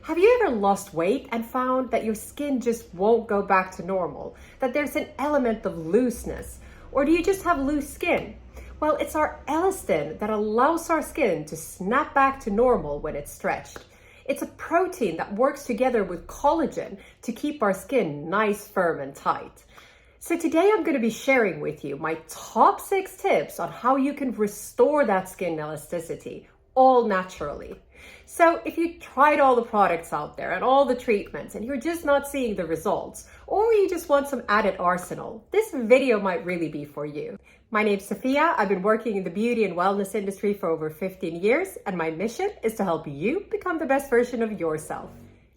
Have you ever lost weight and found that your skin just won't go back to normal? That there's an element of looseness? Or do you just have loose skin? Well, it's our elastin that allows our skin to snap back to normal when it's stretched. It's a protein that works together with collagen to keep our skin nice, firm, and tight. So today I'm going to be sharing with you my top 6 tips on how you can restore that skin elasticity, all naturally. So if you tried all the products out there and all the treatments and you're just not seeing the results, or you just want some added arsenal, this video might really be for you. My name's Sophia. I've been working in the beauty and wellness industry for over 15 years, and my mission is to help you become the best version of yourself.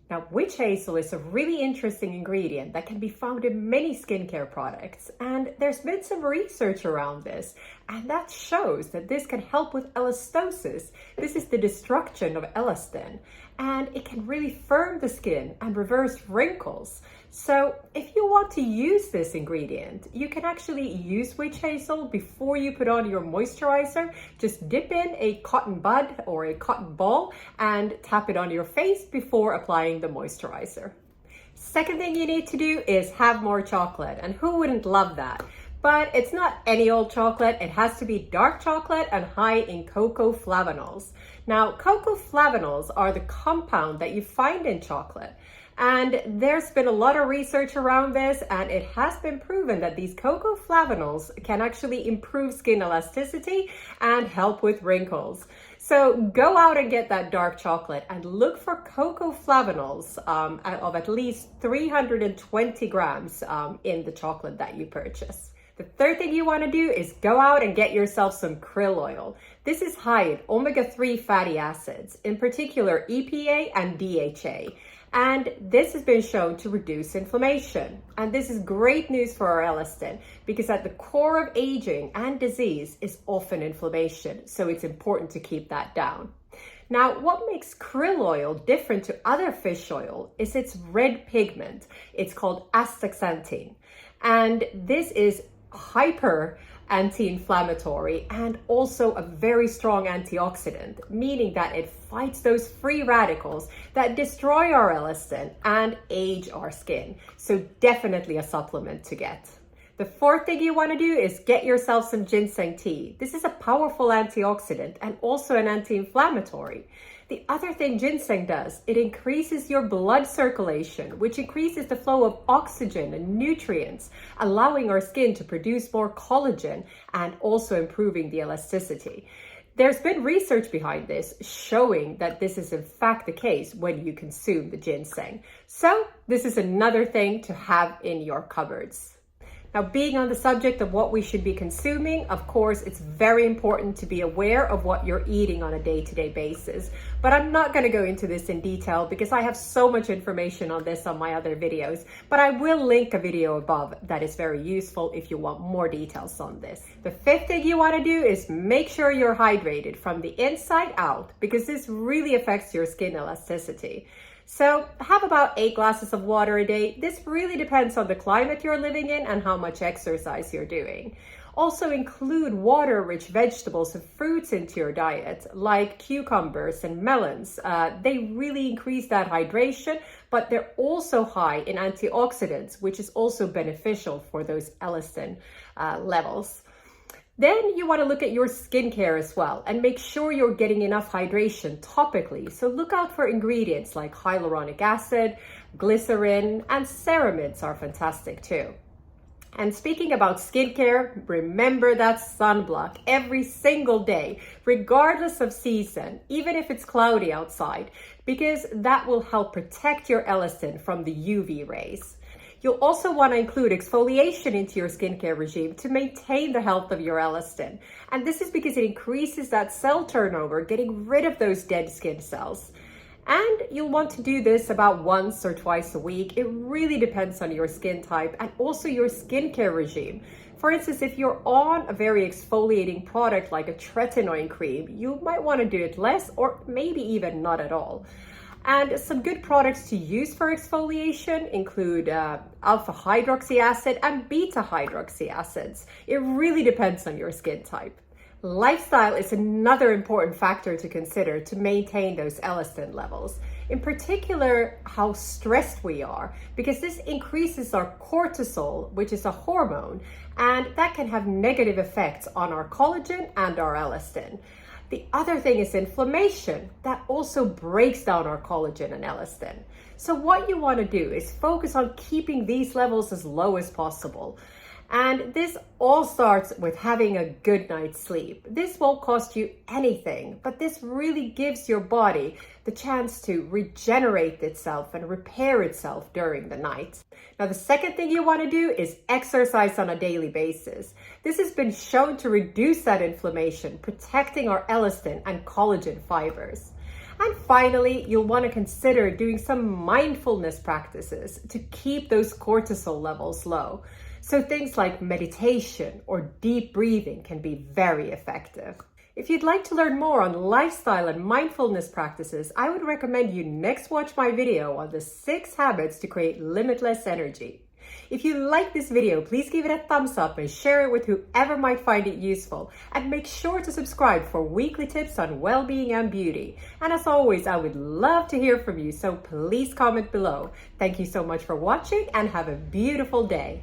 Now, witch hazel is a really interesting ingredient that can be found in many skincare products, and there's been some research around this, and that shows that this can help with elastosis. This is the destruction of elastin, and it can really firm the skin and reverse wrinkles. So if you want to use this ingredient, you can actually use witch hazel before you put on your moisturizer. Just dip in a cotton bud or a cotton ball and tap it on your face before applying the moisturizer. Second thing you need to do is have more chocolate, and who wouldn't love that? But it's not any old chocolate. It has to be dark chocolate and high in cocoa flavonols. Now, cocoa flavonols are the compound that you find in chocolate. And there's been a lot of research around this, and it has been proven that these cocoa flavonols can actually improve skin elasticity and help with wrinkles. So go out and get that dark chocolate and look for cocoa flavonols of at least 320 grams in the chocolate that you purchase. The third thing you want to do is go out and get yourself some krill oil. This is high in omega-3 fatty acids, in particular EPA and DHA. And this has been shown to reduce inflammation. And this is great news for our elastin, because at the core of aging and disease is often inflammation. So it's important to keep that down. Now, what makes krill oil different to other fish oil is its red pigment. It's called astaxanthin. And this is hyper anti-inflammatory and also a very strong antioxidant, meaning that it fights those free radicals that destroy our elastin and age our skin. So definitely a supplement to get. The fourth thing you want to do is get yourself some ginseng tea. This is a powerful antioxidant and also an anti-inflammatory. The other thing ginseng does, it increases your blood circulation, which increases the flow of oxygen and nutrients, allowing our skin to produce more collagen and also improving the elasticity. There's been research behind this showing that this is in fact the case when you consume the ginseng. So this is another thing to have in your cupboards. Now, being on the subject of what we should be consuming, of course, it's very important to be aware of what you're eating on a day-to-day basis. But I'm not going to go into this in detail because I have so much information on this on my other videos. But I will link a video above that is very useful if you want more details on this. The fifth thing you want to do is make sure you're hydrated from the inside out, because this really affects your skin elasticity. So have about 8 glasses of water a day. This really depends on the climate you're living in and how much exercise you're doing. Also include water-rich vegetables and fruits into your diet, like cucumbers and melons. They really increase that hydration, but they're also high in antioxidants, which is also beneficial for those elastin levels. Then you want to look at your skincare as well and make sure you're getting enough hydration topically. So look out for ingredients like hyaluronic acid, glycerin, and ceramides are fantastic too. And speaking about skincare, remember that sunblock every single day, regardless of season, even if it's cloudy outside, because that will help protect your elastin from the UV rays. You'll also want to include exfoliation into your skincare regime to maintain the health of your elastin. And this is because it increases that cell turnover, getting rid of those dead skin cells. And you'll want to do this about once or twice a week. It really depends on your skin type and also your skincare regime. For instance, if you're on a very exfoliating product like a tretinoin cream, you might want to do it less or maybe even not at all. And some good products to use for exfoliation include alpha hydroxy acid and beta hydroxy acids. It really depends on your skin type. Lifestyle is another important factor to consider to maintain those elastin levels. In particular, how stressed we are, because this increases our cortisol, which is a hormone, and that can have negative effects on our collagen and our elastin. The other thing is inflammation. That also breaks down our collagen and elastin. So what you want to do is focus on keeping these levels as low as possible. And this all starts with having a good night's sleep. This won't cost you anything, but this really gives your body the chance to regenerate itself and repair itself during the night. Now, the second thing you want to do is exercise on a daily basis. This has been shown to reduce that inflammation, protecting our elastin and collagen fibers. And finally, you'll want to consider doing some mindfulness practices to keep those cortisol levels low. So things like meditation or deep breathing can be very effective. If you'd like to learn more on lifestyle and mindfulness practices, I would recommend you next watch my video on the 6 habits to create limitless energy. If you like this video, please give it a thumbs up and share it with whoever might find it useful. And make sure to subscribe for weekly tips on well-being and beauty. And as always, I would love to hear from you, so please comment below. Thank you so much for watching and have a beautiful day.